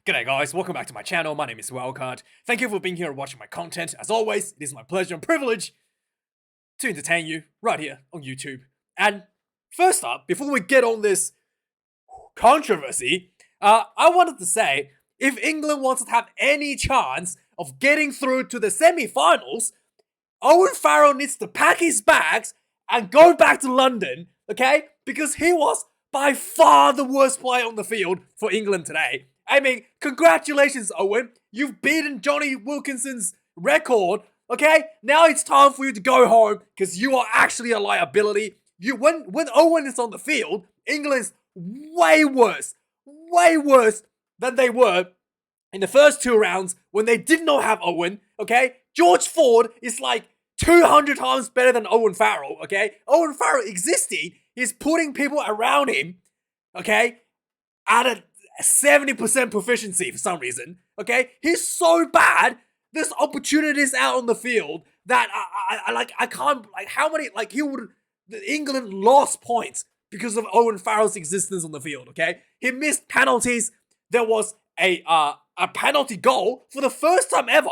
G'day guys, welcome back to my channel. My name is Wildkard. Thank you for being here and watching my content. As always, it is my pleasure and privilege to entertain you right here on YouTube. And first up, before we get on this controversy, I wanted to say, if England wants to have any chance of getting through to the semi-finals, Owen Farrell needs to pack his bags and go back to London, okay? Because he was by far the worst player on the field for England today. I mean, congratulations, Owen. You've beaten Johnny Wilkinson's record, okay? Now it's time for you to go home because you are actually a liability. When Owen is on the field, England's way worse than they were in the first two rounds when they did not have Owen, okay? George Ford is like 200 times better than Owen Farrell, okay? Owen Farrell existing is putting people around him, okay, at a 70% proficiency for some reason, okay? He's so bad, there's opportunities out on the field that I can't, like, how many, like, England lost points because of Owen Farrell's existence on the field, okay? He missed penalties. There was a penalty goal for the first time ever,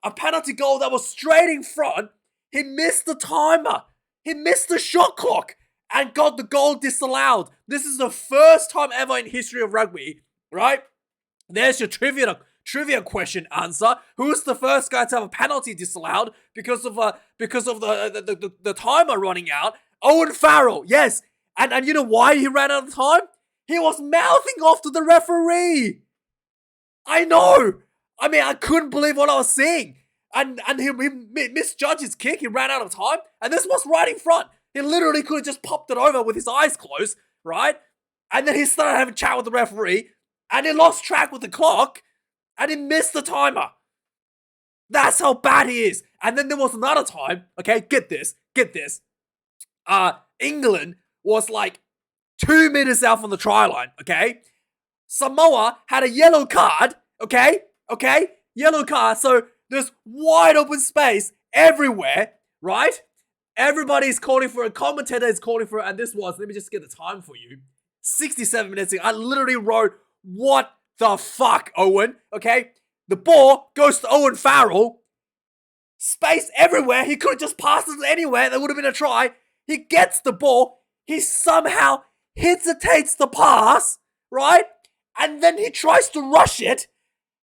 a penalty goal that was straight in front. He missed the timer. He missed the shot clock and got the goal disallowed. This is the first time ever in history of rugby, right? There's your trivia question answer. Who's the first guy to have a penalty disallowed because of the timer running out? Owen Farrell, yes. And you know why he ran out of time? He was mouthing off to the referee. I know. I mean, I couldn't believe what I was seeing. And he misjudged his kick. He ran out of time. And this was right in front. He literally could have just popped it over with his eyes closed, right? And then he started having a chat with the referee. And he lost track with the clock. And he missed the timer. That's how bad he is. And then there was another time. Okay, get this. England was like 2 meters out from the try line, okay? Samoa had a yellow card, okay? Yellow card, so there's wide open space everywhere, right? Everybody's calling for it, commentator is calling for it, and this was, let me just get the time for you, 67 minutes in. I literally wrote, what the fuck, Owen, okay? The ball goes to Owen Farrell, space everywhere, he could have just passed it anywhere, that would have been a try. He gets the ball, he somehow hesitates the pass, right? And then he tries to rush it,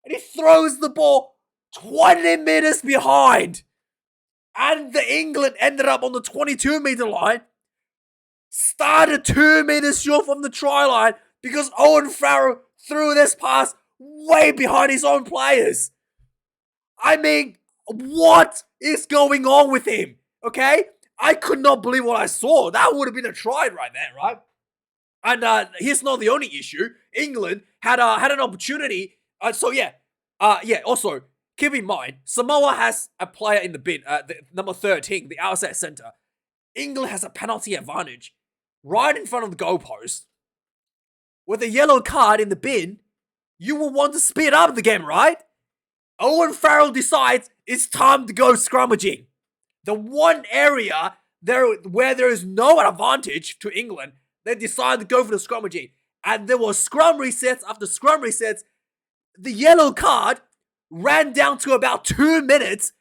and he throws the ball 20 meters behind. And the England ended up on the 22-meter line, started 2 meters short from the try line because Owen Farrell threw this pass way behind his own players. I mean, what is going on with him? Okay? I could not believe what I saw. That would have been a try right there, right? And here's not the only issue. England had an opportunity. Also, keep in mind, Samoa has a player in the bin, number 13, the outside center. England has a penalty advantage right in front of the goalpost. With a yellow card in the bin, you will want to speed up the game, right? Owen Farrell decides it's time to go scrummaging. The one area where there is no advantage to England, they decided to go for the scrummaging. And there was scrum resets after scrum resets. The yellow card ran down to about 2 minutes.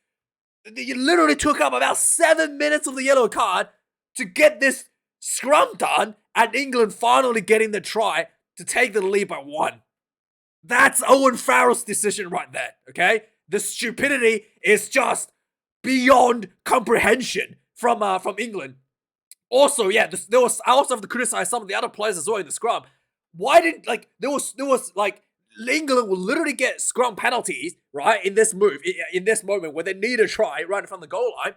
It literally took up about 7 minutes of the yellow card to get this scrum done. And England finally getting the try to take the lead by 1. That's Owen Farrell's decision right there, okay? The stupidity is just beyond comprehension from England. Also, yeah, I also have to criticize some of the other players as well in the scrum. Why didn't, like, there was England will literally get scrum penalties, right, in this moment where they need a try right in front of the goal line.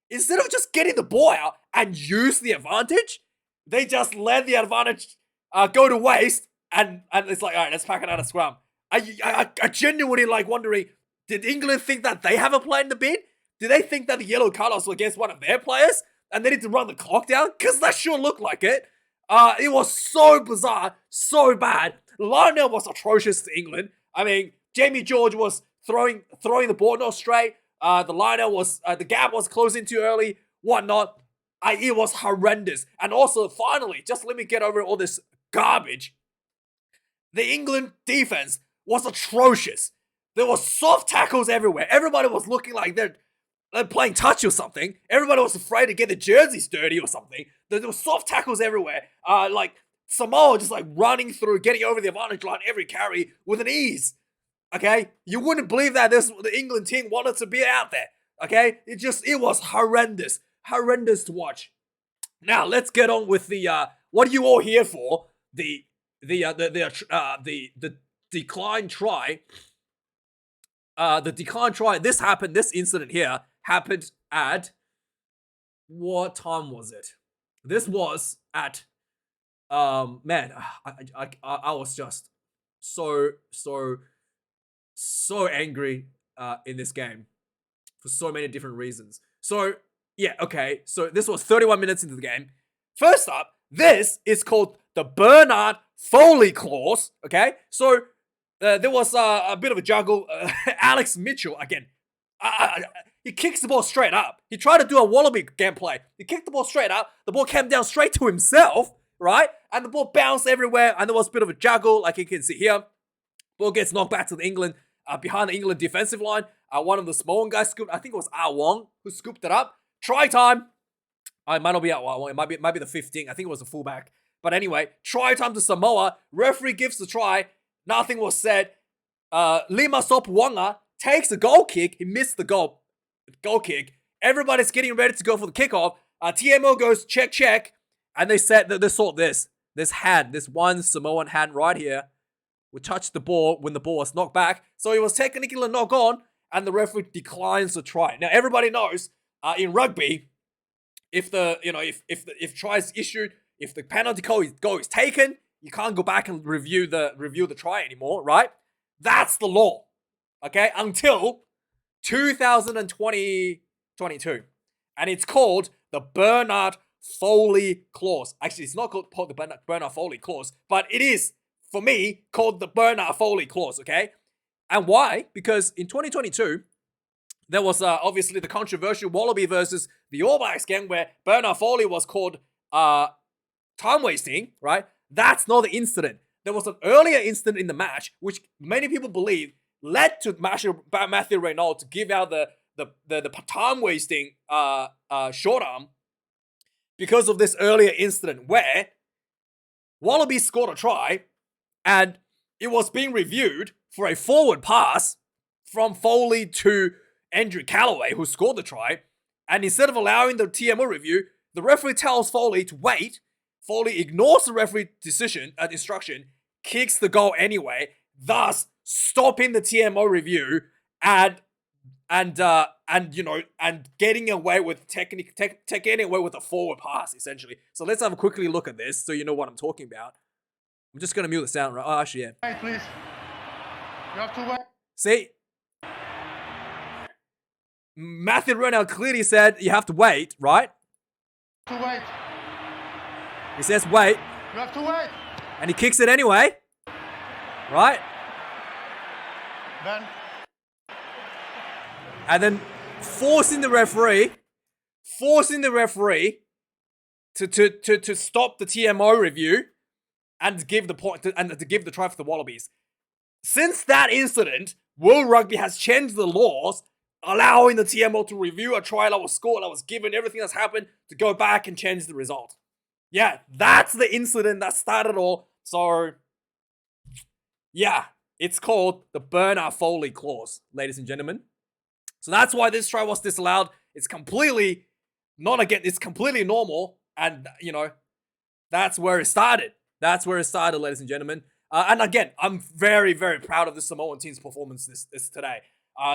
Instead of just getting the ball out and use the advantage, they just let the advantage go to waste, and it's like, all right, let's pack another scrum. I genuinely like wondering, did England think that they have a play in the bin? Do they think that the yellow card was against one of their players and they need to run the clock down? Because that sure looked like it. It was so bizarre, so bad. Lionel was atrocious to England. I mean, Jamie George was throwing the ball not straight. The gap was closing too early, whatnot. It was horrendous. And also, finally, just let me get over all this garbage. The England defense was atrocious. There were soft tackles everywhere. Everybody was looking like they're playing touch or something. Everybody was afraid to get the jerseys dirty or something. There were soft tackles everywhere. Like Samoa just like running through, getting over the advantage line every carry with an ease. Okay? You wouldn't believe that the England team wanted to be out there. Okay? It was horrendous. Horrendous to watch. Now, let's get on with the, what are you all here for? The decline try. The decline try, this incident here happened at, what time was it? This was at, man, I was just so angry in this game for so many different reasons. So, yeah, okay, so this was 31 minutes into the game. First up, this is called the Bernard Foley clause, okay? So, there was a bit of a juggle. Alex Mitchell, again, he kicks the ball straight up. He tried to do a Wallaby gameplay. He kicked the ball straight up. The ball came down straight to himself, right? And the ball bounced everywhere, and there was a bit of a juggle, like you can see here. Ball gets knocked back to the England, behind the England defensive line. One of the Samoan guys scooped, I think it was Ah Wong, who scooped it up. Try time. It might not be Ah Wong. It might be the 15. I think it was the fullback. But anyway, try time to Samoa. Referee gives the try. Nothing was said. Lima Sopuanga takes the goal kick. He missed the goal kick. Everybody's getting ready to go for the kickoff. TMO goes check. And they said that they saw this hand, this one Samoan hand right here, would touch the ball when the ball was knocked back. So it was technically a knock on, and the referee declines the try. Now everybody knows in rugby, if try is issued, if the penalty goal is taken, you can't go back and review the try anymore, right? That's the law, okay? Until 2022, and it's called the Bernard Foley clause. Actually, it's not called the Bernard Foley clause, but it is, for me, called the Bernard Foley clause, okay? And why? Because in 2022, there was obviously the controversial Wallaby versus the All Blacks game where Bernard Foley was called time wasting, right? That's not the incident. There was an earlier incident in the match, which many people believe led to Matthew Reynolds to give out the time wasting short arm because of this earlier incident where Wallaby scored a try and it was being reviewed for a forward pass from Foley to Andrew Callaway, who scored the try. And instead of allowing the TMO review, the referee tells Foley to wait. Foley ignores the referee instruction, kicks the goal anyway, thus stopping the TMO review and getting away with getting away with a forward pass essentially. So let's have a quickly look at this so you know what I'm talking about. I'm just gonna mute the sound, right? Oh, actually, yeah. Wait, please. You have to wait. See, Matthew Reynolds clearly said you have to wait, right? To wait. He says wait. You have to wait. And he kicks it anyway. Right? Ben. And then forcing the referee to stop the TMO review and to give the point to give the try for the Wallabies. Since that incident, World Rugby has changed the laws, allowing the TMO to review a try that was scored, that was given, everything that's happened, to go back and change the result. Yeah, that's the incident that started all. So, yeah, it's called the Bernard Foley clause, ladies and gentlemen. So that's why this try was disallowed. It's completely it's completely normal, and that's where it started. That's where it started, ladies and gentlemen. And again, I'm very, very proud of the Samoan team's performance this today.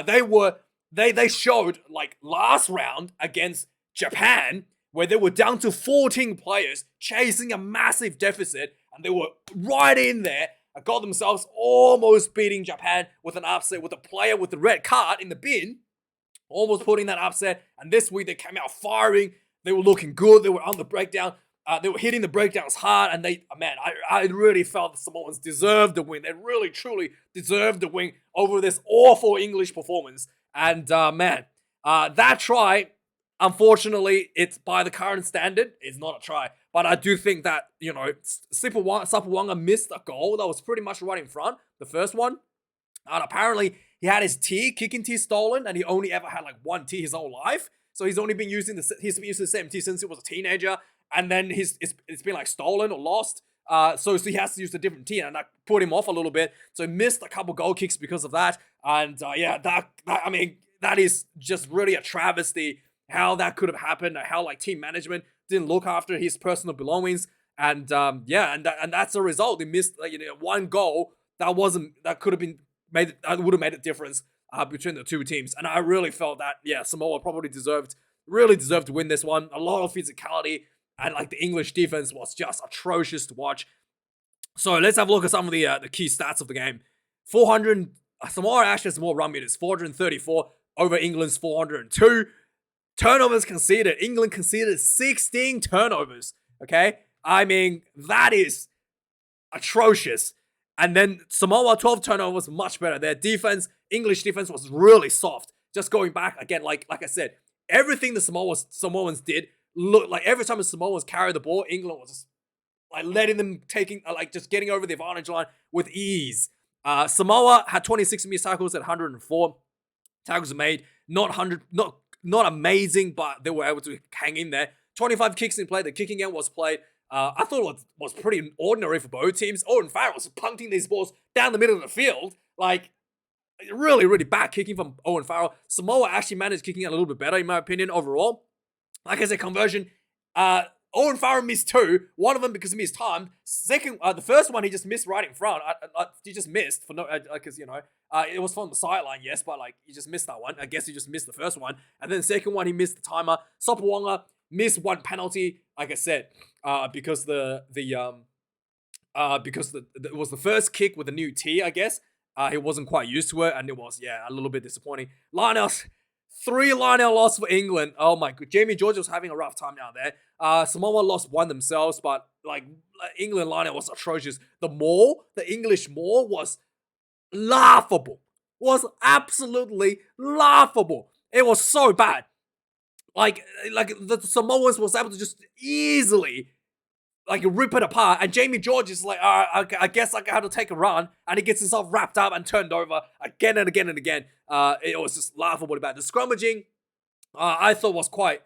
They showed, like, last round against Japan, where they were down to 14 players chasing a massive deficit, and they were right in there, got themselves almost beating Japan with an upset with a player with the red card in the bin, almost putting that upset. And this week they came out firing. They were looking good. They were on the breakdown. They were hitting the breakdowns hard, and I really felt the Samoans deserved the win. They really, truly deserved the win over this awful English performance. And that try, unfortunately, it's by the current standard, it's not a try. But I do think that, Sapuanga missed a goal that was pretty much right in front, the first one. And apparently, he had his kicking tee stolen, and he only ever had like one tee his whole life. So he's only been using he's been using the same tee since he was a teenager, and then it's been like stolen or lost. So he has to use a different tee, and that put him off a little bit. So he missed a couple goal kicks because of that. And yeah, that I mean, that is just really a travesty how that could have happened. How like team management didn't look after his personal belongings, and yeah, and that's the result. They missed like, one goal that could have been made. That would have made a difference between the two teams. And I really felt that Samoa probably really deserved to win this one. A lot of physicality, and like the English defense was just atrocious to watch. So let's have a look at some of the key stats of the game. 400 Samoa actually has more run meters, 434 over England's 402. Turnovers conceded. England conceded 16 turnovers. Okay, I mean that is atrocious. And then Samoa 12 turnovers, much better. Their defense, English defense, was really soft. Just going back again, like I said, everything the Samoans did look like every time the Samoans carried the ball, England was just like letting them just getting over the advantage line with ease. Samoa had 26 missed tackles at 104 tackles made. Not amazing, but they were able to hang in there. 25 kicks in play. The kicking game was played. I thought it was pretty ordinary for both teams. Owen Farrell was punting these balls down the middle of the field. Like, really, really bad kicking from Owen Farrell. Samoa actually managed kicking it a little bit better, in my opinion, overall. Like I said, conversion. Owen Farrell missed two. One of them because he missed time. Second, the first one he just missed right in front. He just missed for no, because it was from the sideline, yes, but like he just missed that one. I guess he just missed the first one, and then the second one he missed the timer. Sopawonga missed one penalty, like I said, because it was the first kick with a new tee, I guess. He wasn't quite used to it, and it was a little bit disappointing. Lineouts. 3 line-out loss for England. Oh my god. Jamie George was having a rough time down there. Samoa lost one themselves, but like England line-out was atrocious. The English maul was laughable. Was absolutely laughable. It was so bad. Like the Samoans was able to just easily rip it apart, and Jamie George is like, I guess I had to take a run, and he gets himself wrapped up and turned over again and again and again. It was just laughable about the scrummaging. I thought was quite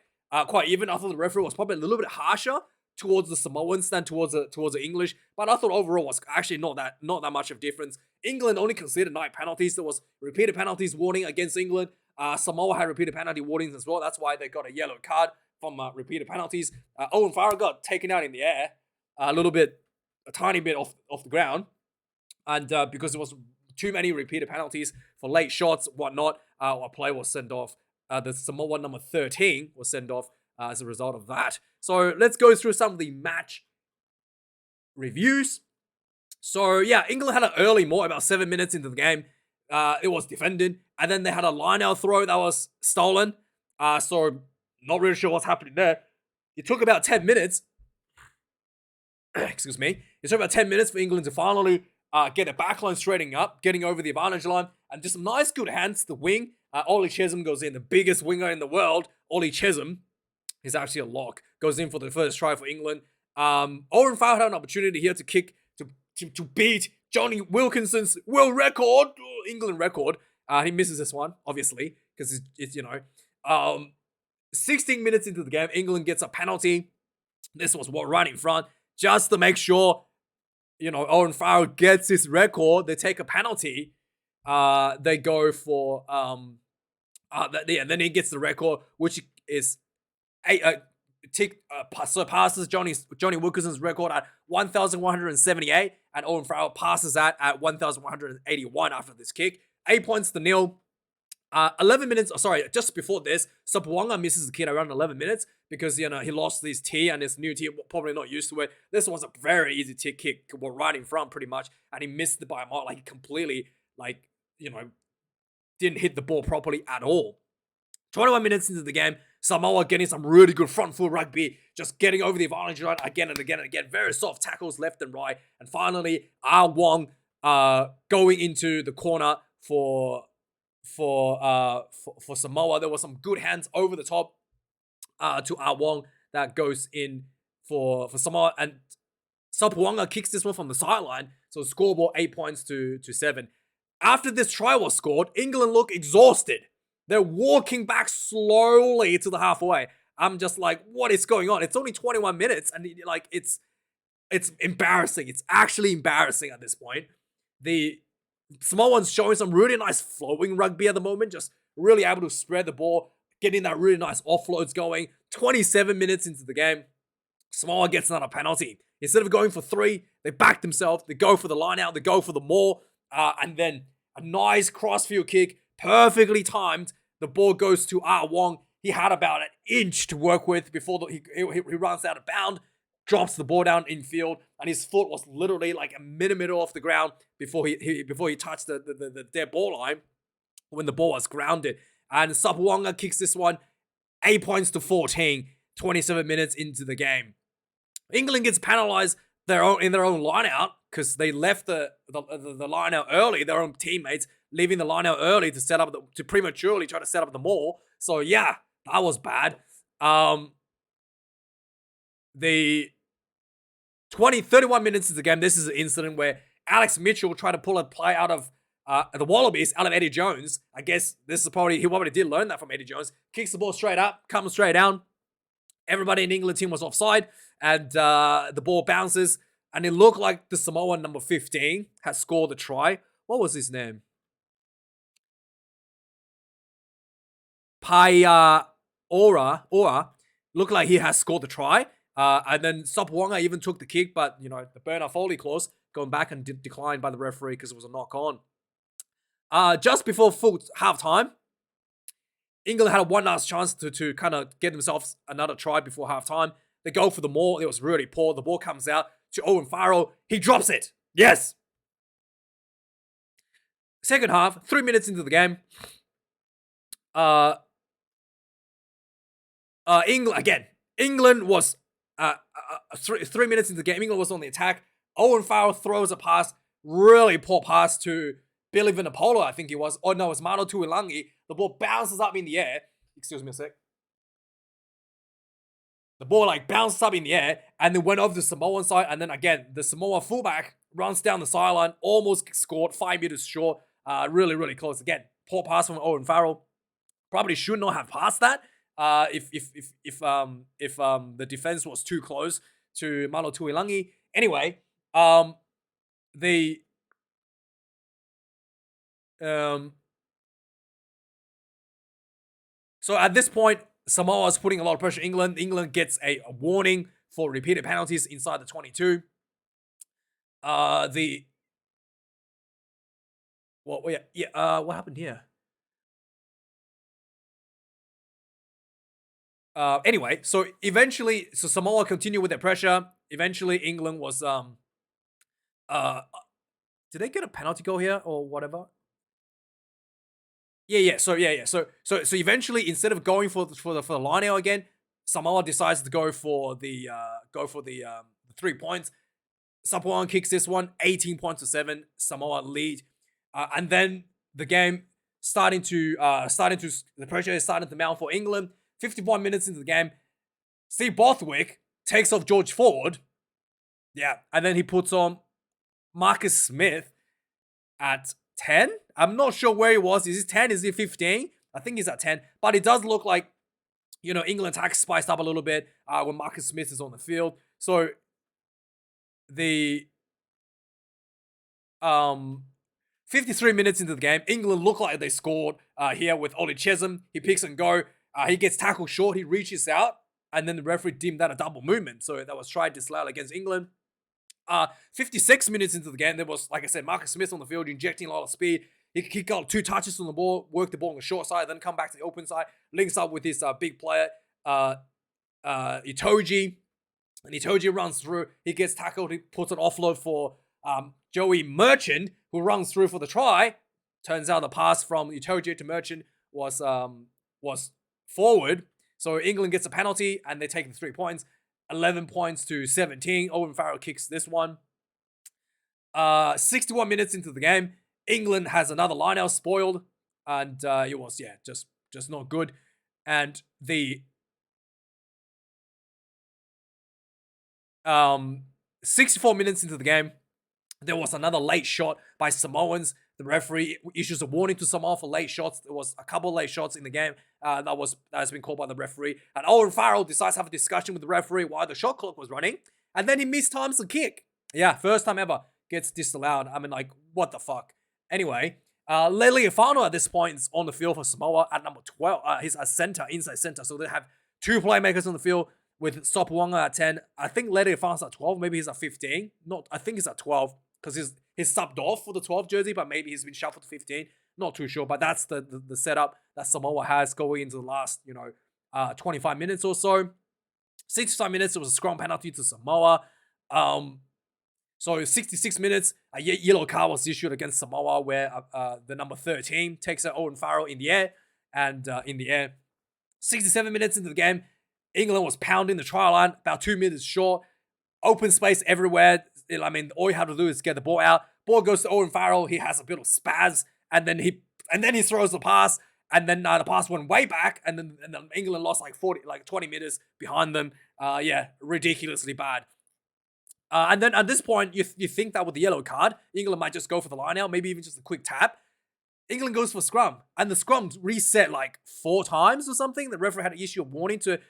even. I thought the referee was probably a little bit harsher towards the Samoans than towards the English, but I thought overall was actually not that much of a difference. England only conceded 9 penalties. There was repeated penalties warning against England. Samoa had repeated penalty warnings as well. That's why they got a yellow card from repeated penalties. Owen Farrell got taken out in the air a tiny bit off the ground, and because there was too many repeated penalties for late shots, whatnot, a player was sent off. The Samoa number 13 was sent off as a result of that. So let's go through some of the match reviews. So yeah, England had an early maul about 7 minutes into the game. It was defended, and then they had a line-out throw that was stolen. So not really sure what's happening there. It took about 10 minutes. Excuse me. It took about 10 minutes for England to finally get a backline straightening up, getting over the advantage line, and just some nice good hands to the wing. Ollie Chisholm goes in, the biggest winger in the world. Ollie Chisholm is actually a lock. Goes in for the first try for England. Owen Farrell had an opportunity here to kick to beat Johnny Wilkinson's England record. He misses this one, obviously, because it's 16 minutes into the game, England gets a penalty. This was right in front, just to make sure, Owen Farrell gets his record. They take a penalty. They go for then he gets the record, which is surpasses Johnny Wilkinson's record at 1,178, and Owen Farrell passes that at 1,181 after this kick. 8 points to nil. 11 minutes, just before this, Sopawonga misses the kid around 11 minutes because, he lost his tee, and his new tee probably not used to it. This was a very easy tee kick, right in front pretty much, and he missed it by a mile, completely, didn't hit the ball properly at all. 21 minutes into the game, Samoa getting some really good front foot rugby, just getting over the advantage line again and again and again. Very soft tackles left and right. And finally, Wong going into the corner for Samoa. There was some good hands over the top to Wong that goes in for Samoa. And Sopawonga kicks this one from the sideline. So scoreboard 8 points to 7. After this try was scored, England look exhausted. They're walking back slowly to the halfway. I'm just like, what is going on? It's only 21 minutes, and like it's embarrassing. It's actually embarrassing at this point. The Samoans showing some really nice flowing rugby at the moment, just really able to spread the ball, getting that really nice offloads going. 27 minutes into the game, Samoa gets another penalty. Instead of going for 3, they back themselves. They go for the line out. They go for the maul. And then a nice crossfield kick, perfectly timed. The ball goes to Wong. He had about an inch to work with before he runs out of bound, drops the ball down in field, and his foot was literally like a millimeter off the ground before he touched the dead ball line when the ball was grounded. And Sapuanga kicks this one 8 points to 14, 27 minutes into the game. England gets penalized in their own line out because they left the line out early, their own teammates leaving the line out early to prematurely try to set up the maul. So yeah, that was bad. The 31 minutes into the game, this is an incident where Alex Mitchell tried to pull a play out of the Wallabies, out of Eddie Jones. I guess this is probably, he probably did learn that from Eddie Jones. Kicks the ball straight up, comes straight down. Everybody in the England team was offside, and the ball bounces, and it looked like the Samoan number 15 had scored the try. What was his name? Ora looked like he has scored the try. And then Sapuanga even took the kick, but, you know, the Bernard Foley clause going back and declined by the referee because it was a knock on. Just before full halftime, England had one last chance to kind of get themselves another try before halftime. They go for the maul. It was really poor. The ball comes out to Owen Farrell. He drops it. Yes. Second half, 3 minutes into the game. England was 3 minutes into the game. England was on the attack. Owen Farrell throws a pass, really poor pass to Billy Vanapola, I think he was. Oh no, it's Mano Tuilangi. The ball bounces up in the air. Excuse me a sec. The ball like bounces up in the air and then went over the Samoan side. And then again, the Samoa fullback runs down the sideline, almost scored 5 meters short. Really, really close. Again, poor pass from Owen Farrell. Probably should not have passed that. If the defense was too close to Mano Tuilangi. Anyway, so at this point, Samoa is putting a lot of pressure on England. England gets a warning for repeated penalties inside the 22. What happened here? Anyway, so eventually, Samoa continued with their pressure. Eventually, England was did they get a penalty goal here or whatever? So eventually, instead of going for the line out again, Samoa decides to go for the 3 points. Sapuanga kicks this one, 18 points to 7. Samoa lead, and then the game the pressure is starting to mount for England. 51 minutes into the game, Steve Bothwick takes off George Ford. Yeah, and then he puts on Marcus Smith at 10. I'm not sure where he was. Is he 10? Is he 15? I think he's at 10. But it does look like, you know, England attack spiced up a little bit when Marcus Smith is on the field. So the 53 minutes into the game, England look like they scored here with Ollie Chesham. He picks and go. He gets tackled short. He reaches out. And then the referee deemed that a double movement. So that was tried disallowed against England. 56 minutes into the game, there was, like I said, Marcus Smith on the field, injecting a lot of speed. He got 2 touches on the ball, worked the ball on the short side, then come back to the open side, links up with his big player, Itoji. And Itoji runs through. He gets tackled. He puts an offload for Joey Merchant, who runs through for the try. Turns out the pass from Itoji to Merchant was forward. So England gets a penalty, and they take the 3 points. 11 points to 17. Owen Farrell kicks this one. 61 minutes into the game, England has another line-out spoiled, and it was, just not good. And the 64 minutes into the game, There was another late shot by Samoans. The referee issues a warning to Samoa for late shots. There was a couple of late shots in the game that has been called by the referee. And Owen Farrell decides to have a discussion with the referee while the shot clock was running. And then he mistimes the kick. Yeah, first time ever gets disallowed. I mean, like, what the fuck? Anyway, Leali'ifano at this point is on the field for Samoa at number 12. He's a center, inside center. So they have two playmakers on the field with Sopuanga at 10. I think Leali'ifano's at 12. Maybe he's at 15. I think he's at 12 because he's subbed off for the 12 jersey, but maybe he's been shuffled to 15. Not too sure, but that's the setup that Samoa has going into the last, 25 minutes or so. 65 minutes, it was a scrum penalty to Samoa. So 66 minutes, a yellow card was issued against Samoa where the number 13 takes out Owen Farrell in the air. And in the air, 67 minutes into the game, England was pounding the try line, about 2 minutes short. Open space everywhere. I mean, all you have to do is get the ball out. Ball goes to Owen Farrell. He has a bit of spaz, and then he throws the pass, and then the pass went way back, and then England lost like 20 meters behind them. Yeah, ridiculously bad. And then at this point, you think that with the yellow card, England might just go for the line out, maybe even just a quick tap. England goes for scrum, and the scrum reset like 4 times or something. The referee had to issue a warning to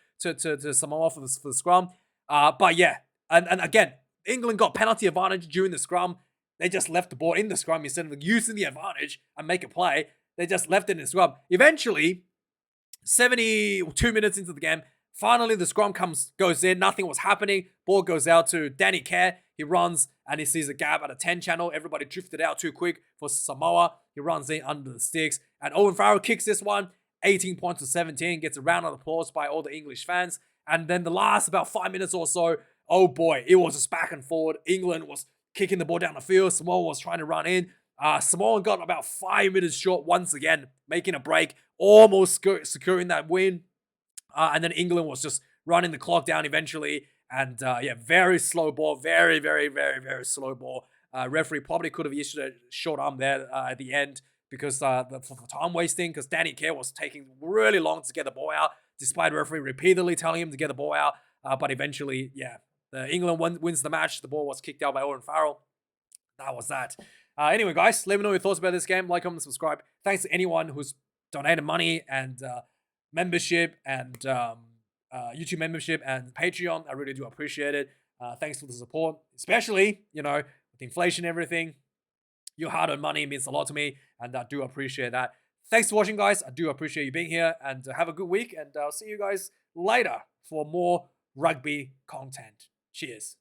Samoa for the scrum. But yeah, and again, England got penalty advantage during the scrum. They just left the ball in the scrum instead of using the advantage and make a play. They just left it in the scrum. Eventually, 72 minutes into the game, finally the scrum goes in. Nothing was happening. Ball goes out to Danny Kerr. He runs and he sees a gap at a 10 channel. Everybody drifted out too quick for Samoa. He runs in under the sticks. And Owen Farrell kicks this one. 18 points to 17. Gets a round of applause by all the English fans. And then the last about 5 minutes or so, oh boy, it was just back and forward. England was kicking the ball down the field. Samoa was trying to run in. Samoa got about 5 minutes short once again, making a break, almost securing that win. And then England was just running the clock down eventually. And yeah, very slow ball, very, very, very, very slow ball. Referee probably could have issued a short arm there at the end because for time wasting, because Danny Kerr was taking really long to get the ball out, despite the referee repeatedly telling him to get the ball out. But eventually, yeah, England wins the match. The ball was kicked out by Owen Farrell. That was that. Anyway, guys, let me know your thoughts about this game. Like, comment, subscribe. Thanks to anyone who's donated money and membership and YouTube membership and Patreon. I really do appreciate it. Thanks for the support, especially, with inflation and everything. Your hard-earned money means a lot to me, and I do appreciate that. Thanks for watching, guys. I do appreciate you being here, and have a good week, and I'll see you guys later for more rugby content. Cheers.